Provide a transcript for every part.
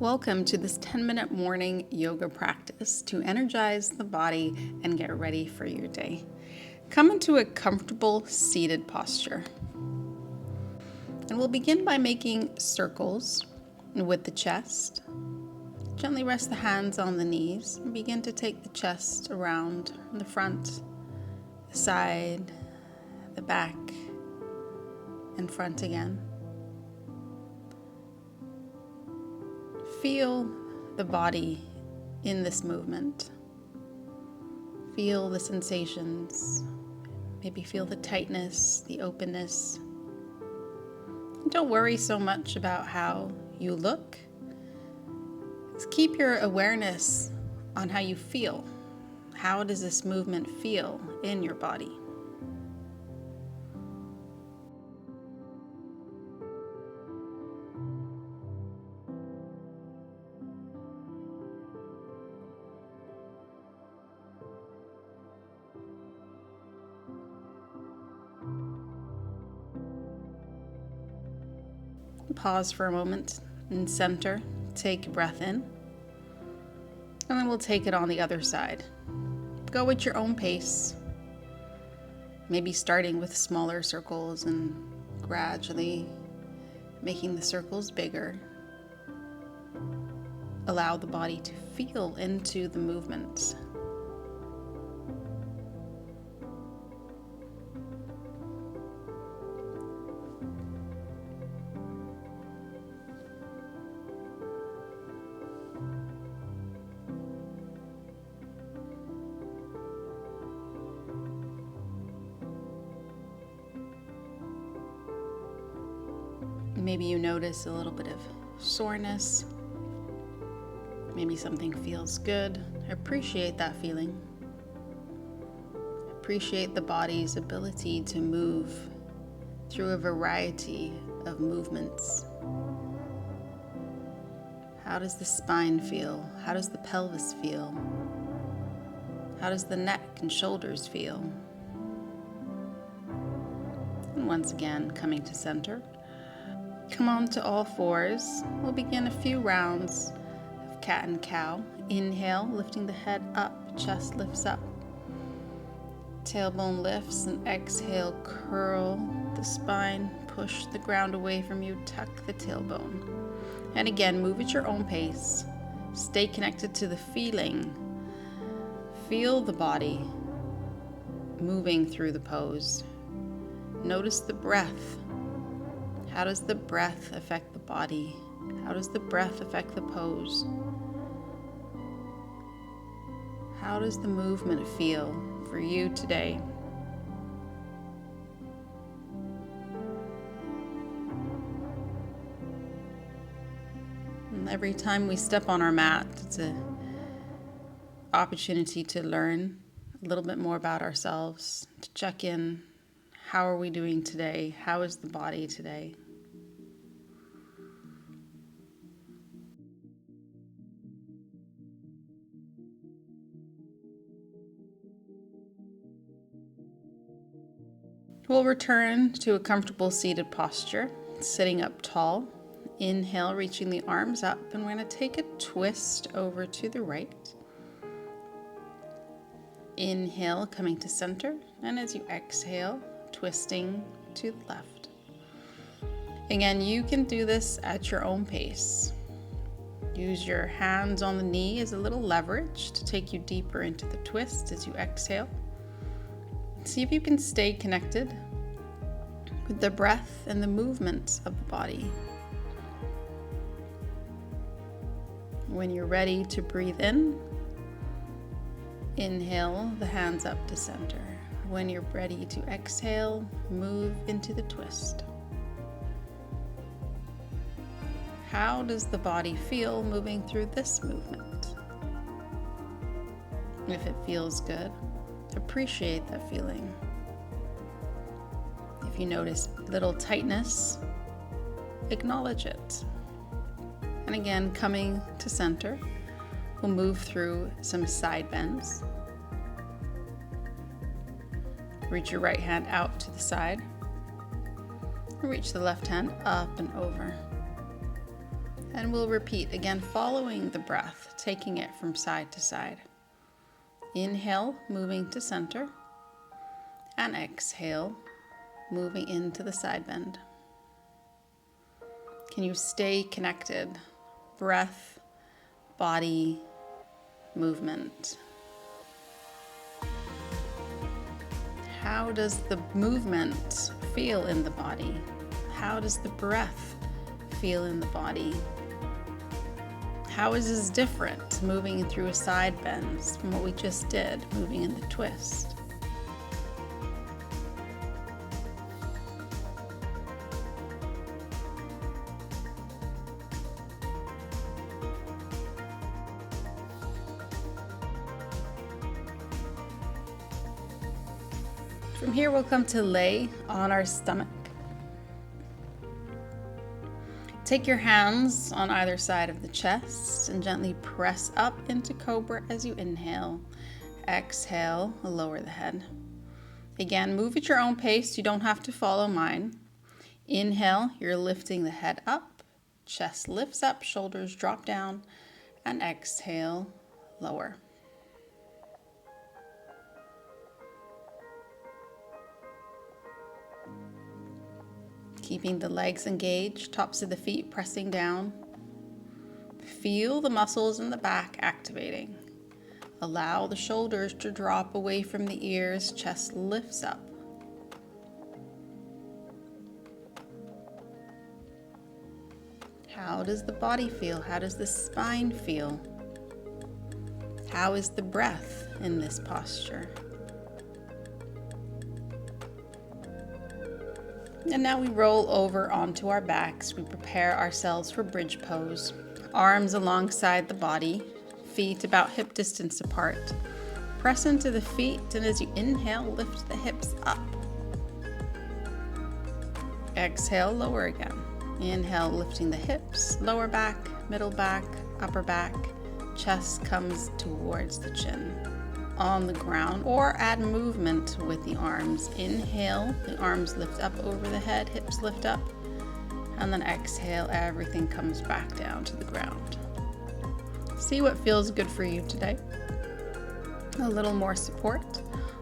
Welcome to this 10-minute morning yoga practice to energize the body and get ready for your day. Come into a comfortable seated posture. And we'll begin by making circles with the chest. Gently rest the hands on the knees and begin to take the chest around the front, the side, the back, and front again. Feel the body in this movement. Feel the sensations. Maybe feel the tightness, the openness. Don't worry so much about how you look. Just keep your awareness on how you feel. How does this movement feel in your body? Pause for a moment and center. Take a breath in. And then we'll take it on the other side. Go at your own pace. Maybe starting with smaller circles and gradually making the circles bigger. Allow the body to feel into the movement. Maybe you notice a little bit of soreness. Maybe something feels good. Appreciate that feeling. Appreciate the body's ability to move through a variety of movements. How does the spine feel? How does the pelvis feel? How does the neck and shoulders feel? And once again, coming to center. Come on to all fours. We'll begin a few rounds of cat and cow. Inhale, lifting the head up, chest lifts up. Tailbone lifts, and exhale, curl the spine, push the ground away from you, tuck the tailbone. And again, move at your own pace. Stay connected to the feeling. Feel the body moving through the pose. Notice the breath. How does the breath affect the body? How does the breath affect the pose? How does the movement feel for you today? And every time we step on our mat, it's an opportunity to learn a little bit more about ourselves, to check in. How are we doing today? How is the body today? We'll return to a comfortable seated posture, sitting up tall. Inhale, reaching the arms up, and we're going to take a twist over to the right. Inhale, coming to center, and as you exhale, twisting to the left. Again, you can do this at your own pace. Use your hands on the knee as a little leverage to take you deeper into the twist as you exhale. See if you can stay connected with the breath and the movements of the body. When you're ready to breathe in, inhale the hands up to center. When you're ready to exhale, move into the twist. How does the body feel moving through this movement? If it feels good, appreciate that feeling. If you notice little tightness, acknowledge it. And again, coming to center, we'll move through some side bends. Reach your right hand out to the side. Reach the left hand up and over. And we'll repeat again, following the breath, taking it from side to side. Inhale, moving to center, and exhale, moving into the side bend. Can you stay connected? Breath, body, movement. How does the movement feel in the body? How does the breath feel in the body? How is this different, moving through a side bend from what we just did, moving in the twist? From here, we'll come to lay on our stomach. Take your hands on either side of the chest and gently press up into Cobra as you inhale. Exhale, lower the head. Again, move at your own pace. You don't have to follow mine. Inhale, you're lifting the head up. Chest lifts up, shoulders drop down. And exhale, lower. Keeping the legs engaged, tops of the feet pressing down. Feel the muscles in the back activating. Allow the shoulders to drop away from the ears, chest lifts up. How does the body feel? How does the spine feel? How is the breath in this posture? And now we roll over onto our backs. We prepare ourselves for bridge pose. Arms alongside the body, feet about hip distance apart. Press into the feet, and as you inhale, lift the hips up. Exhale, lower again. Inhale, lifting the hips, lower back, middle back, upper back. Chest comes towards the chin. On the ground, or add movement with the arms. Inhale, the arms lift up over the head, hips lift up, and then exhale, everything comes back down to the ground. See what feels good for you today. A little more support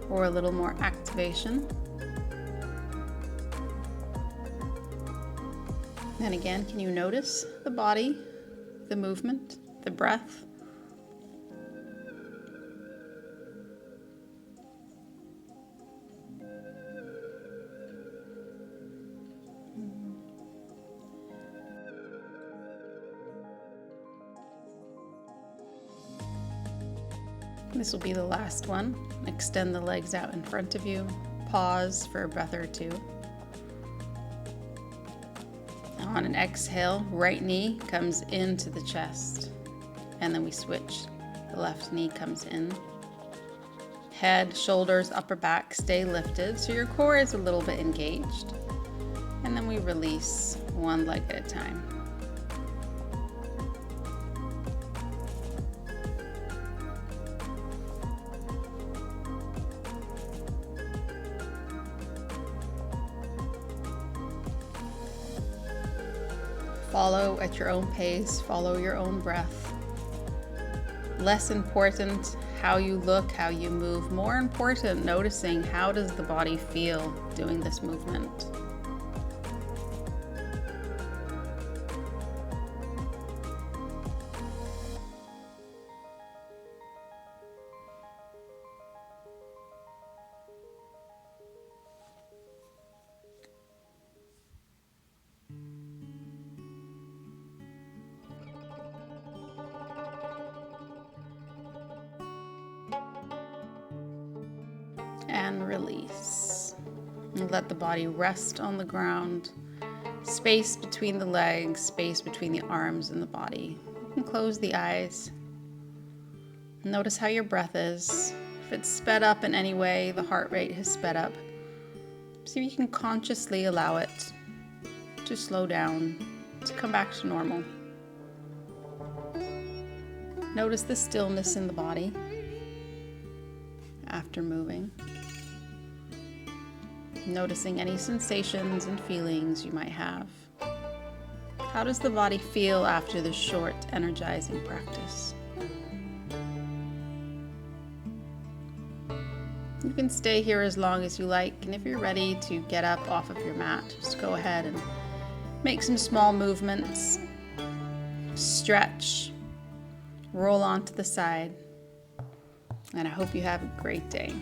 or a little more activation. And again, can you notice the body, the movement, the breath? This will be the last one. Extend the legs out in front of you. Pause for a breath or two. On an exhale, right knee comes into the chest. And then we switch. The left knee comes in. Head, shoulders, upper back stay lifted, so your core is a little bit engaged. And then we release one leg at a time. Follow at your own pace, follow your own breath. Less important how you look, how you move. More important, noticing how does the body feel doing this movement. And release. And let the body rest on the ground. Space between the legs, space between the arms and the body. You can close the eyes. Notice how your breath is. If it's sped up in any way, the heart rate has sped up. See if you can consciously allow it to slow down, to come back to normal. Notice the stillness in the body after moving. Noticing any sensations and feelings you might have. How does the body feel after the short energizing practice? You can stay here as long as you like, and if you're ready to get up off of your mat, just go ahead and make some small movements, stretch, roll onto the side, and I hope you have a great day.